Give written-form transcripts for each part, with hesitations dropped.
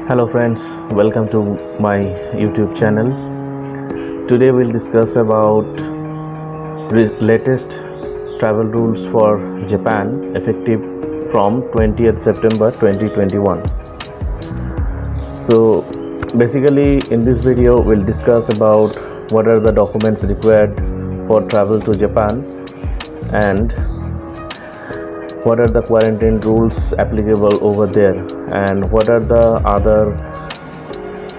Hello friends, welcome to my YouTube channel. Today we'll discuss about latest travel rules for Japan effective from 20th September 2021. So basically in this video we'll discuss about what are the documents required for travel to Japan and what are the quarantine rules applicable over there and what are the other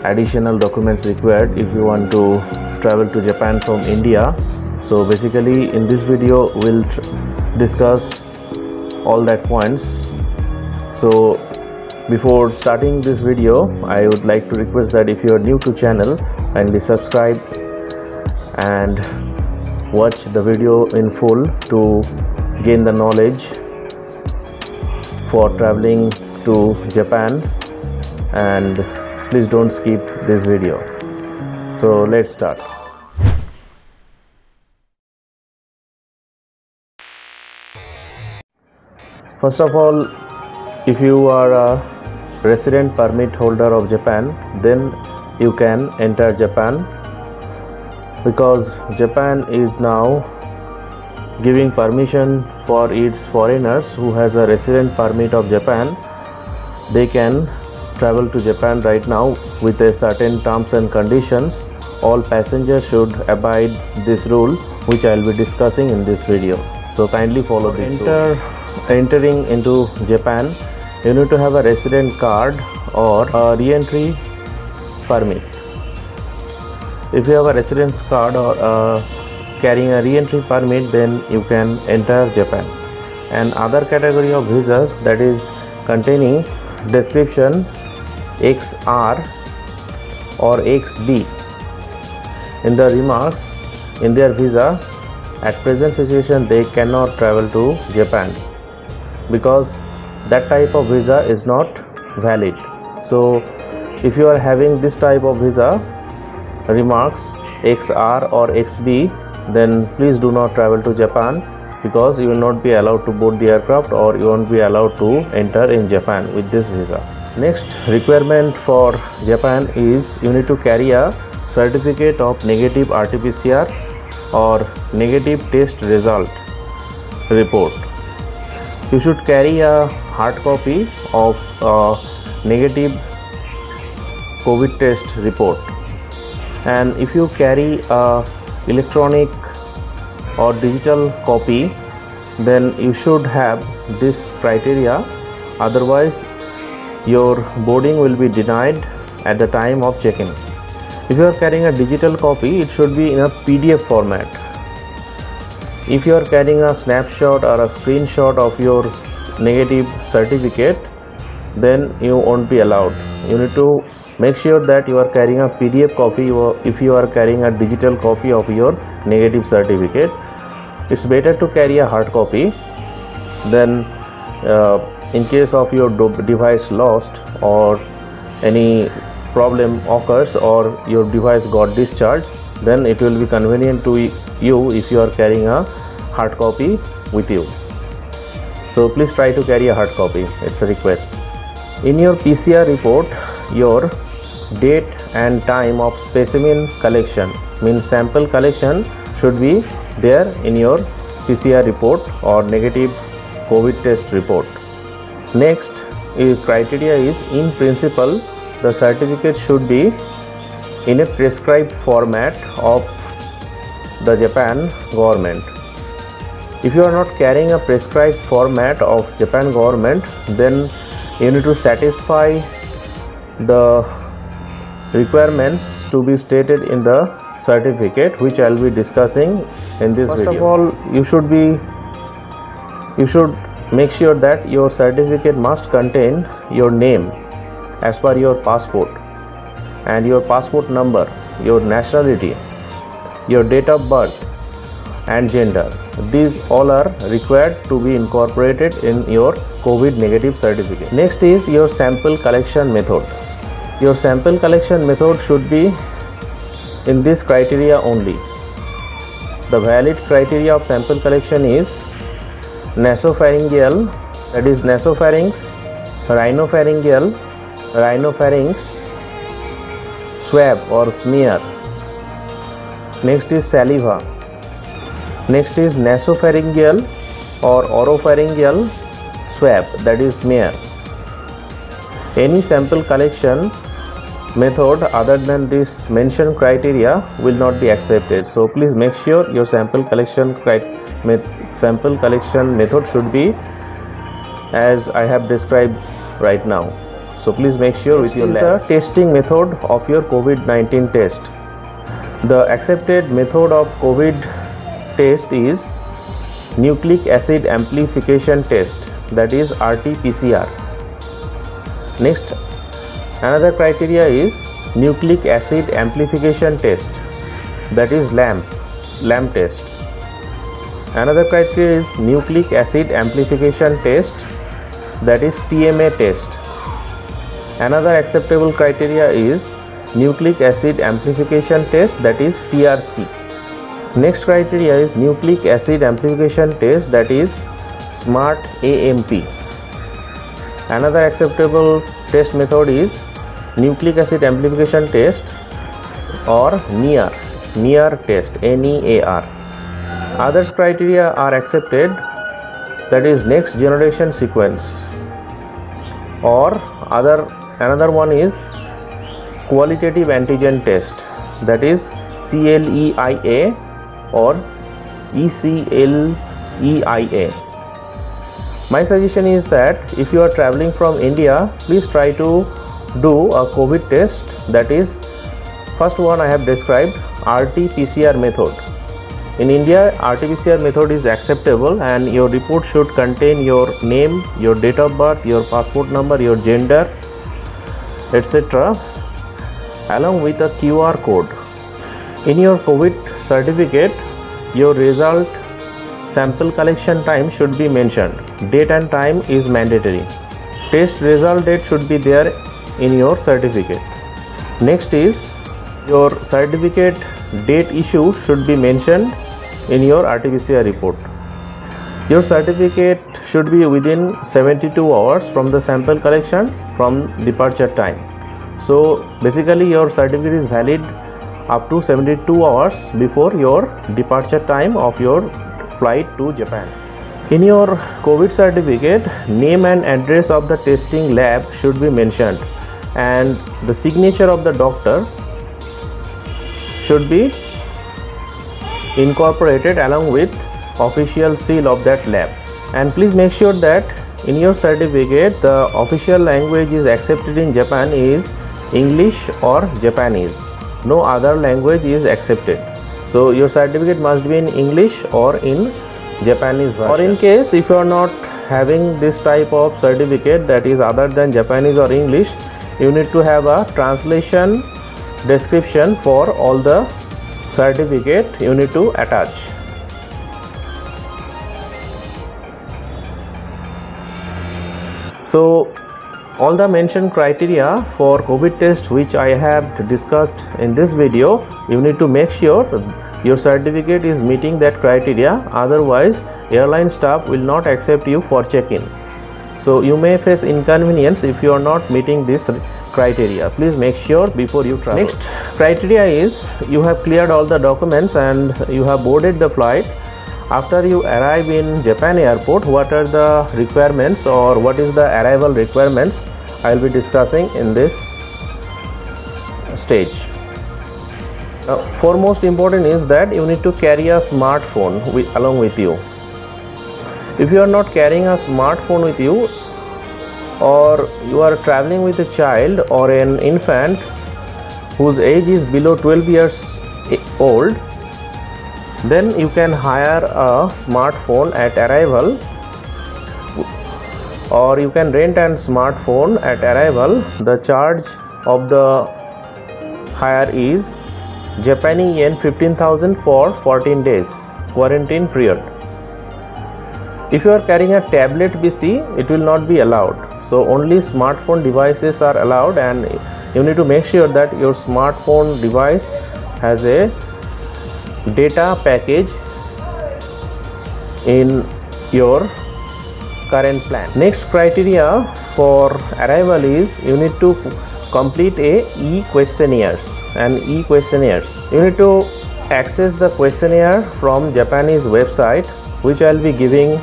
additional documents required if you want to travel to Japan from India. So basically in this video we'll discuss all that points. So before starting this video, I would like to request that if you are new to channel, kindly subscribe and watch the video in full to gain the knowledge for traveling to Japan, and please don't skip this video. So let's start. First of all, if you are a resident permit holder of Japan, then you can enter Japan, because Japan is now giving permission for its foreigners who has a resident permit of Japan. They can travel to Japan right now with a certain terms and conditions. All passengers should abide this rule, which I will be discussing in this video. So kindly follow this rule. Entering into Japan, you need to have a resident card or a re-entry permit. If you have a residence card or carrying a re-entry permit, then you can enter Japan. And other category of visas, that is containing description XR or XB in the remarks in their visa, at present situation they cannot travel to Japan because that type of visa is not valid. So if you are having this type of visa remarks XR or XB, then please do not travel to Japan, because you will not be allowed to board the aircraft or you won't be allowed to enter in Japan with this visa. Next requirement for Japan is you need to carry a certificate of negative RT-PCR or negative test result report. You should carry a hard copy of negative COVID test report, and if you carry a electronic or digital copy, then you should have this criteria, otherwise your boarding will be denied at the time of check-in. If you are carrying a digital copy, it should be in a PDF format. If you are carrying a snapshot or a screenshot of your negative certificate, then you won't be allowed. You need to make sure that you are carrying a PDF copy if you are carrying a digital copy of your negative certificate. It's better to carry a hard copy. Then in case of your device lost or any problem occurs or your device got discharged, then it will be convenient to you if you are carrying a hard copy with you. So please try to carry a hard copy, it's a request. In your PCR report, your date and time of specimen collection, means sample collection, should be there in your PCR report or negative COVID test report. Next criteria is, in principle, the certificate should be in a prescribed format of the Japan government. If you are not carrying a prescribed format of Japan government, then you need to satisfy the requirements to be stated in the certificate, which I will be discussing in this video. First of all, you should make sure that your certificate must contain your name as per your passport and your passport number, your nationality, your date of birth and gender. These all are required to be incorporated in your COVID negative certificate. Next is your sample collection method. Your sample collection method should be in this criteria only. The valid criteria of sample collection is nasopharyngeal, that is nasopharynx, rhinopharyngeal, rhinopharynx swab or smear. Next is saliva. Next is nasopharyngeal or oropharyngeal swab, that is smear. Any sample collection method other than this mentioned criteria will not be accepted. So please make sure your sample collection method should be as I have described right now. So please make sure with your lab. The testing method of your COVID-19 test. The accepted method of COVID test is nucleic acid amplification test, that is RT-PCR. Next, another criteria is nucleic acid amplification test, that is LAMP test. Another criteria is nucleic acid amplification test, that is TMA test. Another acceptable criteria is nucleic acid amplification test, that is TRC. Next criteria is nucleic acid amplification test, that is SMART AMP. Another acceptable test method is nucleic acid amplification test or NEAR test, NEAR. Others criteria are accepted, that is next generation sequence, or another one is qualitative antigen test, that is CLEIA or ECLEIA. My suggestion is that if you are traveling from India, please try to do a COVID test, that is first one I have described, RT-PCR method. In India, RT-PCR method is acceptable and your report should contain your name, your date of birth, your passport number, your gender, etc. along with a QR code. In your COVID certificate, your result sample collection time should be mentioned. Date and time is mandatory. Test result date should be there in your certificate. Next is your certificate date issue should be mentioned in your RT-PCR report. Your certificate should be within 72 hours from the sample collection from departure time. So basically your certificate is valid up to 72 hours before your departure time of your flight to Japan. In your COVID certificate, name and address of the testing lab should be mentioned and the signature of the doctor should be incorporated along with official seal of that lab. And please make sure that in your certificate the official language is accepted in Japan is English or Japanese. No other language is accepted. So your certificate must be in English or in Japanese version. Or in case if you are not having this type of certificate, that is other than Japanese or English, you need to have a translation description for all the certificate you need to attach. So all the mentioned criteria for COVID test which I have discussed in this video, you need to make sure your certificate is meeting that criteria, otherwise airline staff will not accept you for check-in. So you may face inconvenience if you are not meeting this criteria. Please make sure before you travel. Next criteria is you have cleared all the documents and you have boarded the flight. After you arrive in Japan airport, what are the requirements or what is the arrival requirements I will be discussing in this stage. Foremost important is that you need to carry a smartphone along with you. If you are not carrying a smartphone with you, or you are traveling with a child or an infant whose age is below 12 years old, then you can hire a smartphone at arrival, or you can rent a smartphone at arrival. The charge of the hire is Japanese yen 15,000 for 14 days quarantine period. If you are carrying a tablet PC, it will not be allowed. So only smartphone devices are allowed, and you need to make sure that your smartphone device has a data package in your current plan. Next criteria for arrival is you need to complete a e-questionnaires and e-questionnaires. You need to access the questionnaire from Japanese website, which I'll be giving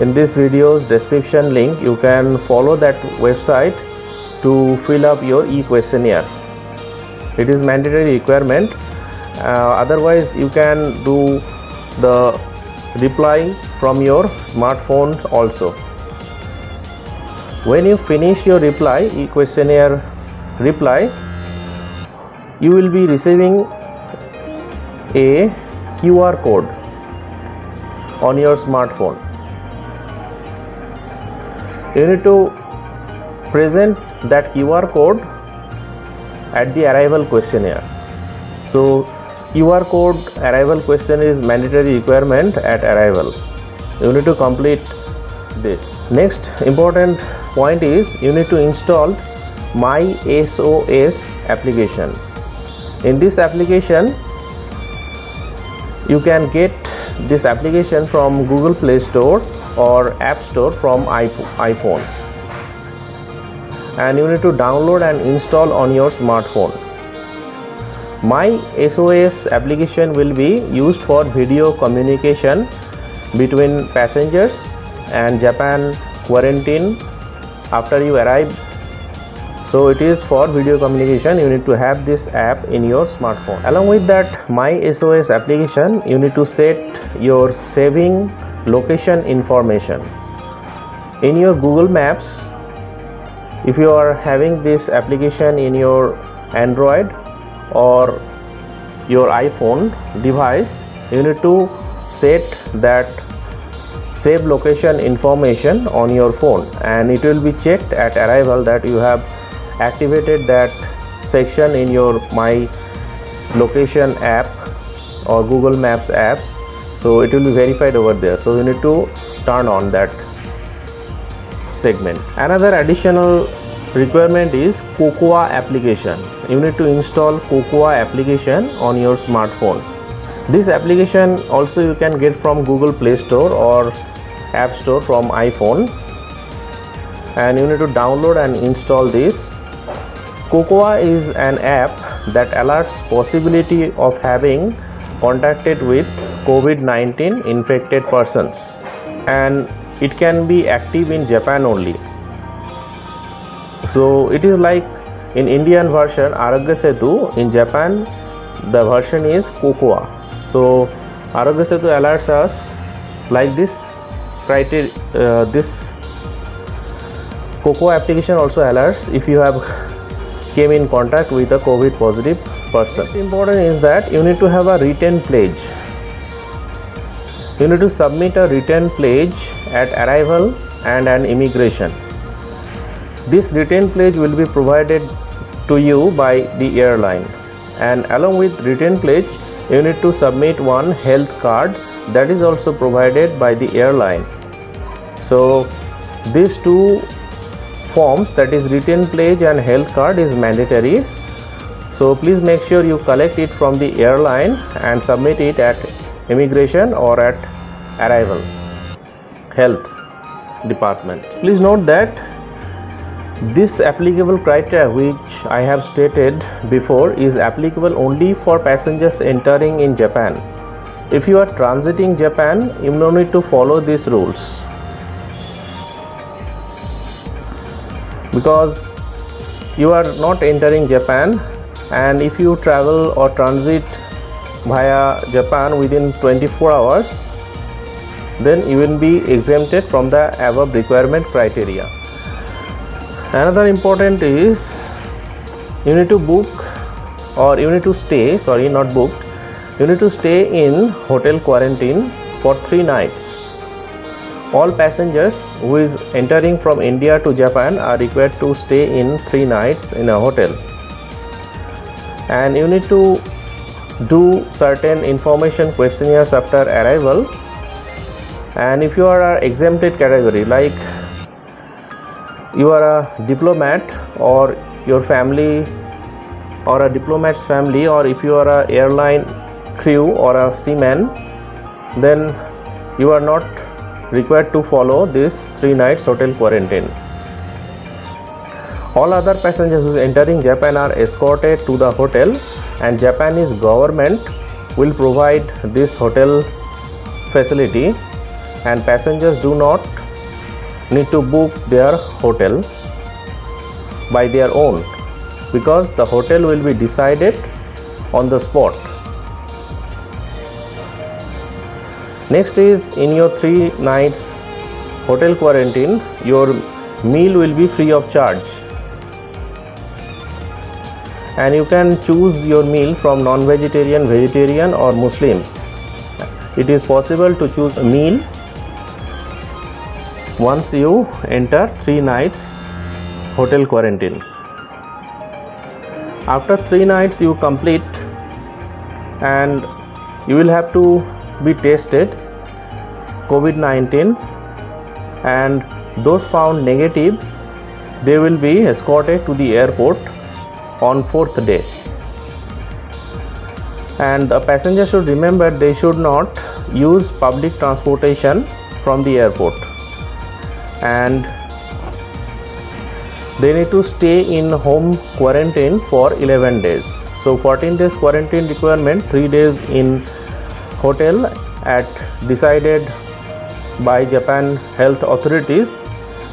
in this video's description link. You can follow that website to fill up your e-questionnaire. It is mandatory requirement. Otherwise you can do the reply from your smartphone also. When you finish your reply, e-questionnaire reply, you will be receiving a QR code on your smartphone. You need to present that QR code at the arrival questionnaire. So QR code arrival questionnaire is mandatory requirement at arrival. You need to complete this. Next important point is you need to install MySOS application. In this application, you can get this application from Google Play Store or App Store from iPhone, and you need to download and install on your smartphone. MySOS application will be used for video communication between passengers and Japan quarantine after you arrive. So it is for video communication. You need to have this app in your smartphone. Along with that MySOS application, you need to set your saving location information in your Google Maps. If you are having this application in your Android or your iPhone device, you need to set that save location information on your phone, and it will be checked at arrival that you have activated that section in your My Location app or Google Maps apps. So it will be verified over there. So you need to turn on that segment. Another additional requirement is Cocoa application. You need to install Cocoa application on your smartphone. This application also you can get from Google Play Store or App Store from iPhone, and you need to download and install this. Cocoa is an app that alerts possibility of having contacted with COVID-19 infected persons, and it can be active in Japan only. So it is like in Indian version Arogya Setu, in Japan the version is Cocoa. So Arogya Setu alerts us like this criteria. This Cocoa application also alerts if you have came in contact with a COVID positive person. Next important is that you need to have a written pledge. You need to submit a written pledge at arrival and an immigration. This written pledge will be provided to you by the airline, and along with written pledge you need to submit one health card that is also provided by the airline. So these two forms, that is written pledge and health card, is mandatory. So please make sure you collect it from the airline and submit it at immigration or at arrival health department. Please note that this applicable criteria which I have stated before is applicable only for passengers entering in Japan. If you are transiting Japan, you no need to follow these rules, because you are not entering Japan, and if you travel or transit via Japan within 24 hours, then you will be exempted from the above requirement criteria. Another important is you need to book, or you need to stay, sorry, not booked, you need to stay in hotel quarantine for 3 nights. All passengers who is entering from India to Japan are required to stay in 3 nights in a hotel, and you need to do certain information questionnaires after arrival. And if you are an exempted category, like you are a diplomat or your family or a diplomat's family, or if you are a airline crew or a seaman, then you are not required to follow this 3 nights hotel quarantine. All other passengers who are entering Japan are escorted to the hotel, and Japanese government will provide this hotel facility, and passengers do not need to book their hotel by their own, because the hotel will be decided on the spot. Next is, in your 3 nights hotel quarantine, your meal will be free of charge, and you can choose your meal from non-vegetarian, vegetarian or Muslim. It is possible to choose a meal once you enter 3 nights hotel quarantine. After 3 nights you complete, and you will have to be tested COVID-19, and those found negative, they will be escorted to the airport on 4th day. And the passenger should remember they should not use public transportation from the airport, and they need to stay in home quarantine for 11 days. So 14 days quarantine requirement, 3 days in hotel at decided by Japan health authorities,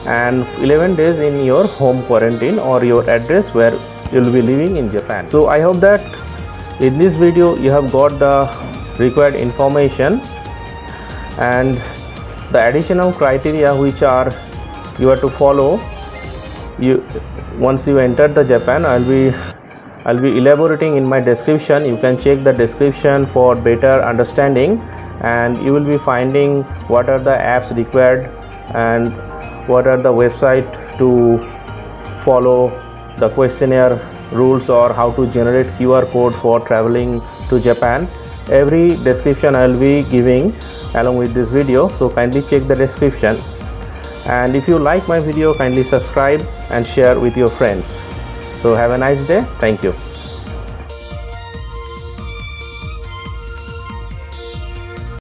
and 11 days in your home quarantine or your address where you will be living in Japan. So I hope that in this video you have got the required information, and the additional criteria which are you have to follow once you enter the Japan. I'll be elaborating in my description. You can check the description for better understanding, and you will be finding what are the apps required and what are the website to follow the questionnaire rules, or how to generate QR code for traveling to Japan. Every description I will be giving along with this video, so kindly check the description. And if you like my video, kindly subscribe and share with your friends. So have a nice day. Thank you.